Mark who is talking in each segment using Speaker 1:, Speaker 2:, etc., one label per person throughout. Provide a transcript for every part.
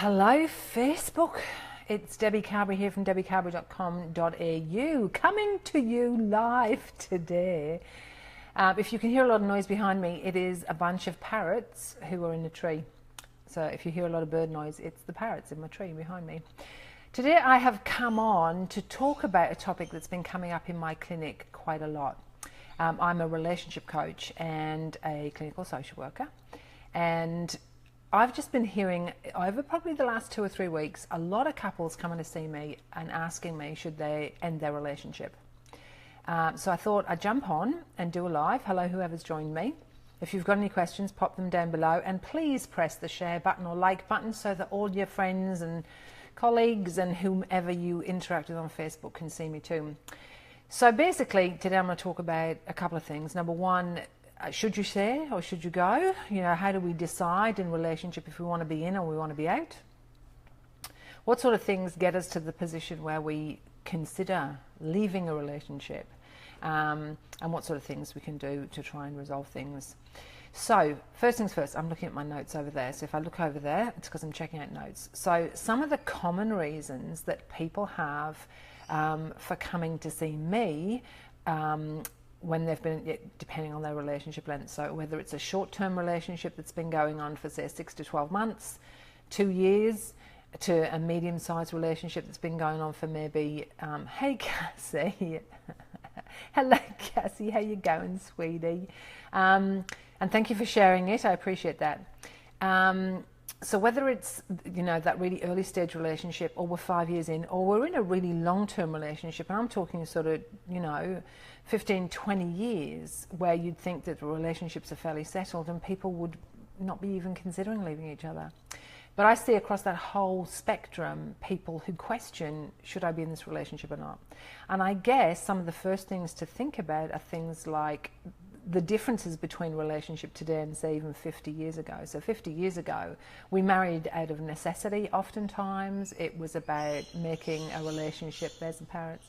Speaker 1: Hello Facebook, it's Debbie Carberry here from debbiecarberry.com.au, coming to you live today. If you can hear a lot of noise behind me, it is a bunch of parrots who are in a tree. So if you hear a lot of bird noise, it's the parrots in my tree behind me. Today I have come on to talk about a topic that's been coming up in my clinic quite a lot. I'm a relationship coach and a clinical social worker, and I've just been hearing over probably the last 2 or 3 weeks, a lot of couples coming to see me and asking me should they end their relationship. So I thought I'd jump on and do a live. Hello, whoever's joined me. If you've got any questions, pop them down below, and please press the share button or like button so that all your friends and colleagues and whomever you interact with on Facebook can see me too. So basically, today I'm going to talk about a couple of things. Number one, should you share or should you go? You know, how do we decide in relationship if we want to be in or we want to be out? What sort of things get us to the position where we consider leaving a relationship? And what sort of things we can do to try and resolve things. So first things first, I'm looking at my notes over there. So if I look over there, it's because I'm checking out notes. So some of the common reasons that people have for coming to see me when they've been, depending on their relationship length, so whether it's a short-term relationship that's been going on for say 6 to 12 months, 2 years, to a medium-sized relationship that's been going on for maybe, hey Cassie, hello Cassie, how you going, sweetie? And thank you for sharing it, I appreciate that. So whether it's, you know, that really early stage relationship, or we're 5 years in, or we're in a really long-term relationship, and I'm talking sort of, you know, 15, 20 years, where you'd think that the relationships are fairly settled and people would not be even considering leaving each other. But I see across that whole spectrum people who question, should I be in this relationship or not? And I guess some of the first things to think about are things like the differences between relationship today and say even 50 years ago. So 50 years ago, we married out of necessity oftentimes. It was about making a relationship, there's the parrots,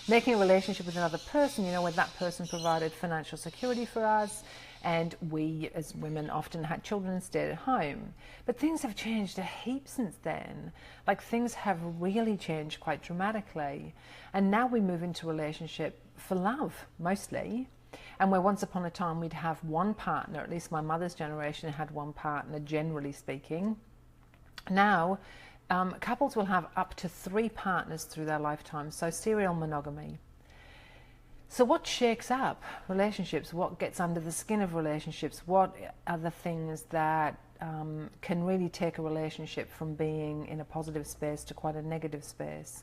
Speaker 1: making a relationship with another person, you know, where that person provided financial security for us, and we as women often had children and stayed at home. But things have changed a heap since then. Like, things have really changed quite dramatically. And now we move into a relationship for love, mostly. And where once upon a time we'd have one partner, at least my mother's generation had one partner, generally speaking. Now, couples will have up to 3 partners through their lifetime, so serial monogamy. So what shakes up relationships? What gets under the skin of relationships? What are the things that can really take a relationship from being in a positive space to quite a negative space?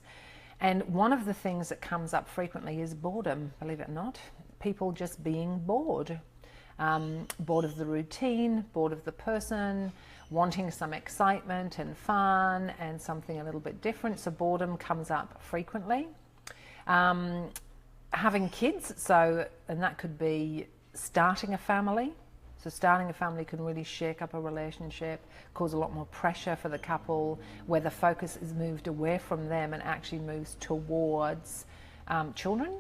Speaker 1: And one of the things that comes up frequently is boredom, believe it or not. People just being bored. Bored of the routine, bored of the person, wanting some excitement and fun and something a little bit different. So boredom comes up frequently. Having kids, and that could be starting a family. So starting a family can really shake up a relationship, cause a lot more pressure for the couple, where the focus is moved away from them and actually moves towards children.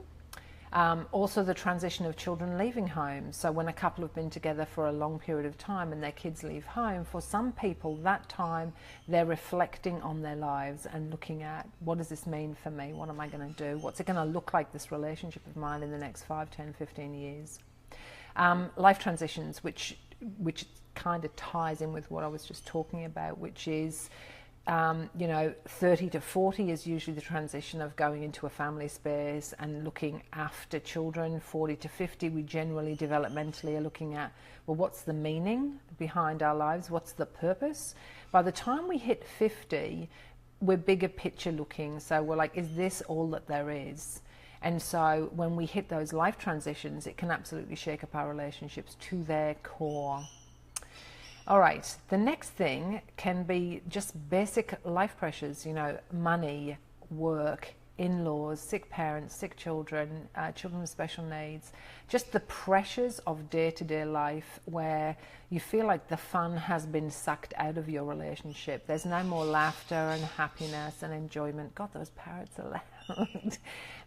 Speaker 1: Also the transition of children leaving home. So when a couple have been together for a long period of time and their kids leave home, for some people that time they're reflecting on their lives and looking at, what does this mean for me? What am I going to do? What's it going to look like, this relationship of mine, in the next 5, 10, 15 years? Life transitions, which kind of ties in with what I was just talking about, which is, you know, 30 to 40 is usually the transition of going into a family space and looking after children. 40 to 50, we generally developmentally are looking at, well, what's the meaning behind our lives? What's the purpose? By the time we hit 50, we're bigger picture looking. So we're like, is this all that there is? And so when we hit those life transitions, it can absolutely shake up our relationships to their core. All right, the next thing can be just basic life pressures, you know, money, work, in-laws, sick parents, sick children, children with special needs, just the pressures of day-to-day life where you feel like the fun has been sucked out of your relationship. There's no more laughter and happiness and enjoyment. God, those parrots are loud.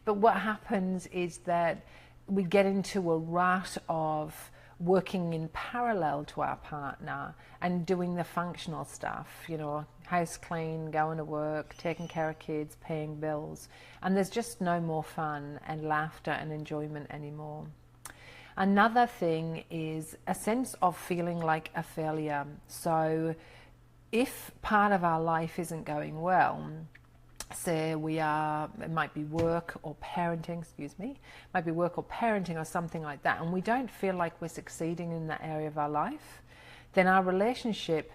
Speaker 1: But what happens is that we get into a rut of working in parallel to our partner and doing the functional stuff, you know, house clean, going to work, taking care of kids, paying bills. And there's just no more fun and laughter and enjoyment anymore. Another thing is a sense of feeling like a failure. So if part of our life isn't going well, say it might be work or parenting, or something like that, and we don't feel like we're succeeding in that area of our life, then our relationship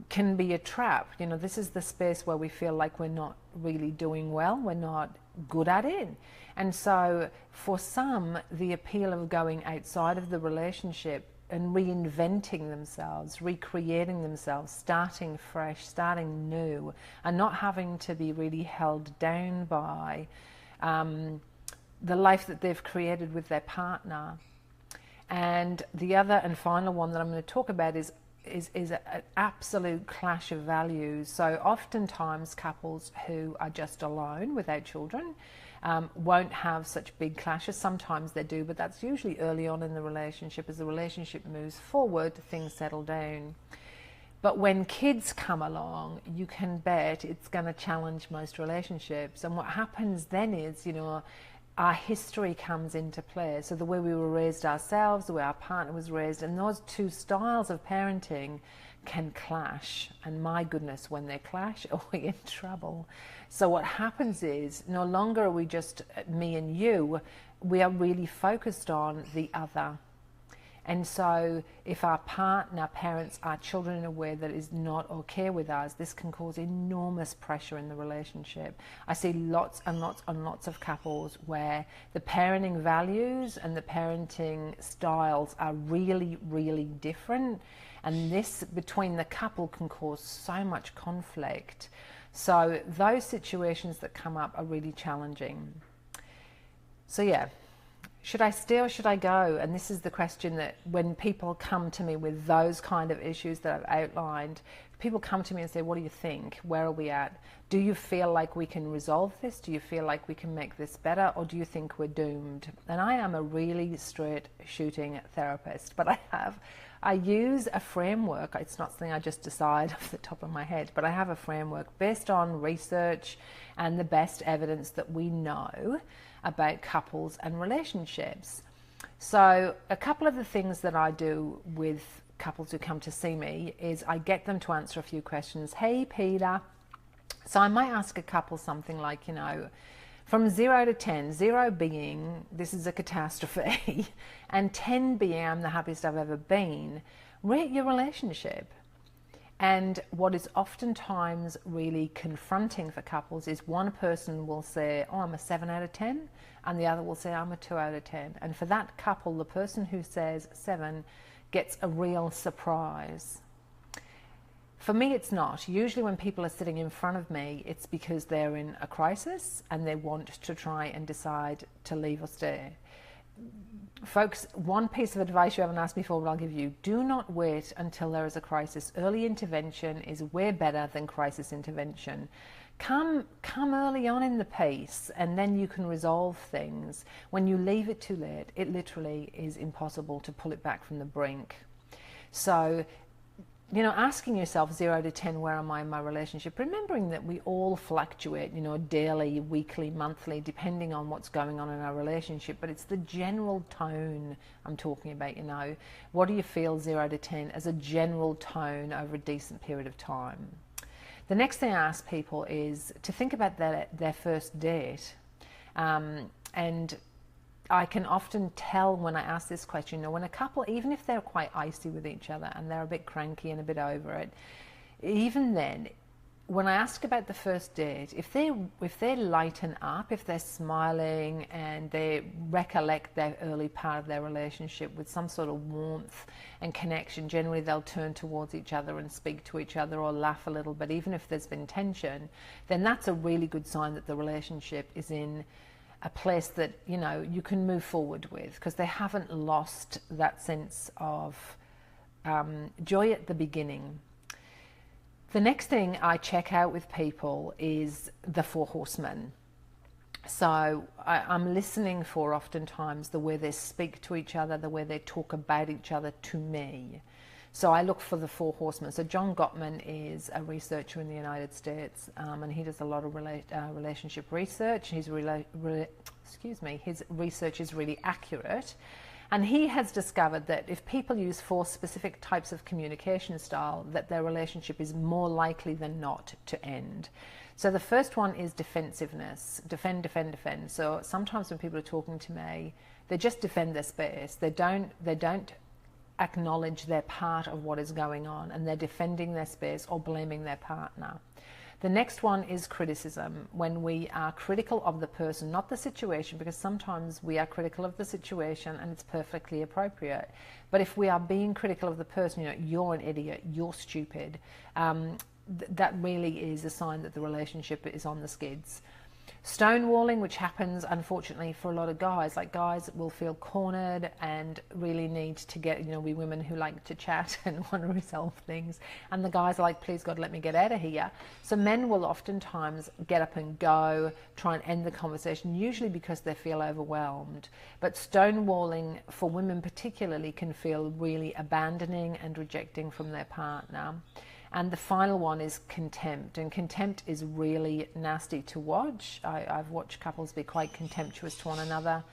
Speaker 1: can be a trap. You know, this is the space where we feel like we're not really doing well, we're not good at it. And so for some, the appeal of going outside of the relationship and reinventing themselves, recreating themselves, starting fresh, starting new, and not having to be really held down by the life that they've created with their partner. And the other and final one that I'm going to talk about is an absolute clash of values. So oftentimes couples who are just alone without children won't have such big clashes. Sometimes they do, but that's usually early on in the relationship. As the relationship moves forward, things settle down. But when kids come along, you can bet it's going to challenge most relationships. And what happens then is, you know, our history comes into play. So the way we were raised ourselves, the way our partner was raised, and those two styles of parenting can clash. And my goodness, when they clash, are we in trouble? So what happens is, no longer are we just me and you, we are really focused on the other. And so if our partner parents our children in a way that is not okay with us, this can cause enormous pressure in the relationship. I see lots and lots and lots of couples where the parenting values and the parenting styles are really, really different. And this between the couple can cause so much conflict. So those situations that come up are really challenging. So yeah. Should I stay or should I go? And this is the question that when people come to me with those kind of issues that I've outlined, people come to me and say, what do you think? Where are we at? Do you feel like we can resolve this? Do you feel like we can make this better? Or do you think we're doomed? And I am a really straight shooting therapist, but I use a framework. It's not something I just decide off the top of my head, but I have a framework based on research and the best evidence that we know about couples and relationships. So a couple of the things that I do with couples who come to see me is I get them to answer a few questions. Hey, Peter. So I might ask a couple something like, you know, from 0 to 10, 0 being this is a catastrophe, and 10 being I'm the happiest I've ever been, rate your relationship. And what is oftentimes really confronting for couples is one person will say, oh, I'm a 7 out of 10, and the other will say, I'm a 2 out of 10. And for that couple, the person who says 7 gets a real surprise. For me, it's not. Usually when people are sitting in front of me, it's because they're in a crisis and they want to try and decide to leave or stay. Folks, one piece of advice you haven't asked before, but I'll give you. Do not wait until there is a crisis. Early intervention is way better than crisis intervention. Come early on in the piece, and then you can resolve things. When you leave it too late, it literally is impossible to pull it back from the brink. So, you know, asking yourself 0 to 10, where am I in my relationship? Remembering that we all fluctuate, you know, daily, weekly, monthly, depending on what's going on in our relationship. But it's the general tone I'm talking about, you know. What do you feel 0 to 10 as a general tone over a decent period of time? The next thing I ask people is to think about their first date. And I can often tell when I ask this question, you know, when a couple, even if they're quite icy with each other and they're a bit cranky and a bit over it, even then, when I ask about the first date, if they lighten up, if they're smiling and they recollect their early part of their relationship with some sort of warmth and connection, generally they'll turn towards each other and speak to each other or laugh a little bit, even if there's been tension, then that's a really good sign that the relationship is in a place that, you know, you can move forward with, because they haven't lost that sense of joy at the beginning. The next thing I check out with people is the Four Horsemen. So I'm listening for oftentimes the way they speak to each other, the way they talk about each other to me. So I look for the Four Horsemen. So John Gottman is a researcher in the United States, and he does a lot of relationship research. His research is really accurate. And he has discovered that if people use 4 specific types of communication style, that their relationship is more likely than not to end. So the first one is defensiveness. Defend, defend, defend. So sometimes when people are talking to me, they just defend their space. They don't acknowledge their part of what is going on, and they're defending their space or blaming their partner. The next one is criticism, when we are critical of the person, not the situation, because sometimes we are critical of the situation and it's perfectly appropriate. But if we are being critical of the person, you're an idiot, you're stupid, that really is a sign that the relationship is on the skids. Stonewalling, which happens unfortunately for a lot of guys, like guys will feel cornered and really need to get, we women who like to chat and want to resolve things, and the guys are like, please God, let me get out of here. So men will oftentimes get up and go, try and end the conversation, usually because they feel overwhelmed. But stonewalling for women particularly can feel really abandoning and rejecting from their partner. And the final one is contempt, and contempt is really nasty to watch. I've watched couples be quite contemptuous to one another.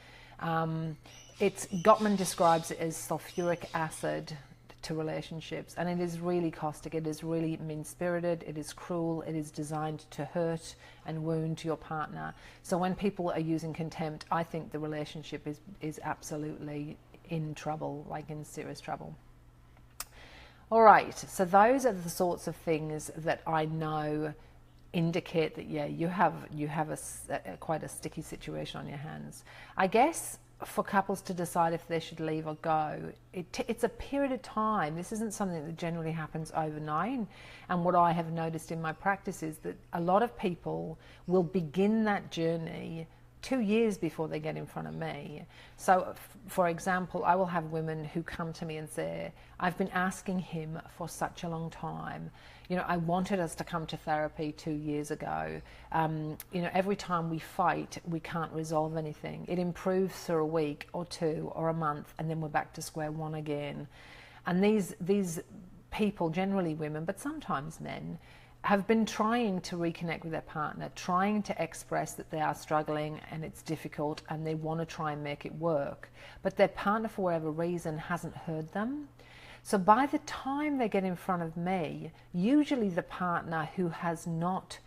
Speaker 1: Gottman describes it as sulfuric acid to relationships, and it is really caustic. It is really mean-spirited, it is cruel, it is designed to hurt and wound your partner. So when people are using contempt, I think the relationship is absolutely in trouble, like in serious trouble. All right, so those are the sorts of things that I know indicate that, yeah, you have quite a sticky situation on your hands. I guess for couples to decide if they should leave or go, it's a period of time. This isn't something that generally happens overnight. And what I have noticed in my practice is that a lot of people will begin that journey 2 years before they get in front of me. So, for example, I will have women who come to me and say, I've been asking him for such a long time. I wanted us to come to therapy 2 years ago. Every time we fight, we can't resolve anything. It improves for a week or 2 or a month, and then we're back to square one again. And these people, generally women, but sometimes men, have been trying to reconnect with their partner, trying to express that they are struggling and it's difficult and they want to try and make it work. But their partner, for whatever reason, hasn't heard them. So by the time they get in front of me, usually the partner who has not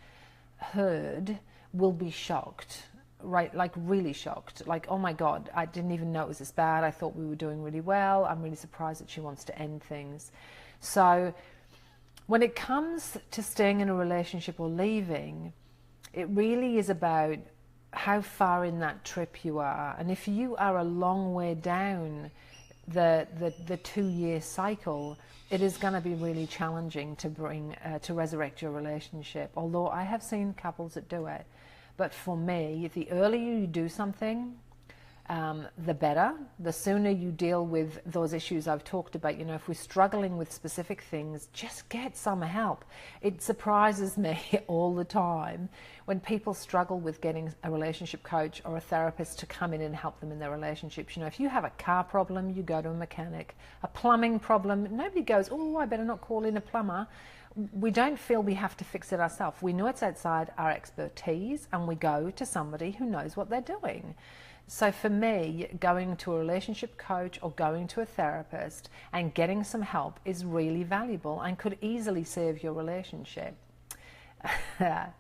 Speaker 1: heard will be shocked, right? Like really shocked. Like, oh my God, I didn't even know it was this bad. I thought we were doing really well. I'm really surprised that she wants to end things. So when it comes to staying in a relationship or leaving, it really is about how far in that trip you are. And if you are a long way down the 2-year cycle, it is going to be really challenging to resurrect your relationship. Although I have seen couples that do it. But for me, the earlier you do something, the better. The sooner you deal with those issues I've talked about, if we're struggling with specific things, just get some help. It surprises me all the time when people struggle with getting a relationship coach or a therapist to come in and help them in their relationships. If you have a car problem, you go to a mechanic. A plumbing problem, nobody goes, oh, I better not call in a plumber. We don't feel we have to fix it ourselves. We know it's outside our expertise, and we go to somebody who knows what they're doing. So for me, going to a relationship coach or going to a therapist and getting some help is really valuable and could easily save your relationship.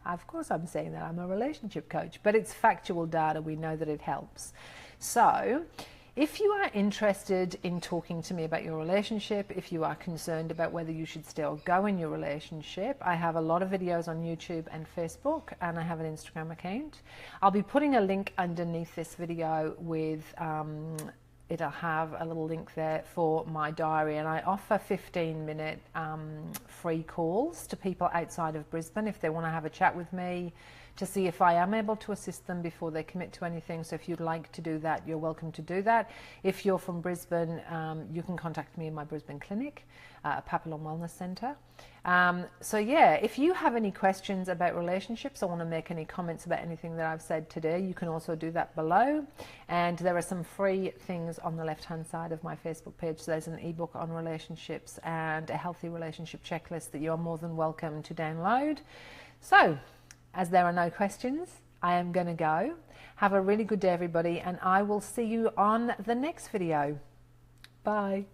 Speaker 1: Of course I'm saying that I'm a relationship coach, but it's factual data. We know that it helps. So if you are interested in talking to me about your relationship, if you are concerned about whether you should stay or go in your relationship, I have a lot of videos on YouTube and Facebook, and I have an Instagram account. I'll be putting a link underneath this video with, it'll have a little link there for my diary, and I offer 15-minute free calls to people outside of Brisbane if they want to have a chat with me, to see if I am able to assist them before they commit to anything. So if you'd like to do that, you're welcome to do that. If you're from Brisbane, you can contact me in my Brisbane clinic, Papillon Wellness Centre. So yeah, if you have any questions about relationships or want to make any comments about anything that I've said today, you can also do that below. And there are some free things on the left hand side of my Facebook page. So there's an ebook on relationships and a healthy relationship checklist that you're more than welcome to download. So as there are no questions, I am going to go. Have a really good day, everybody, and I will see you on the next video. Bye.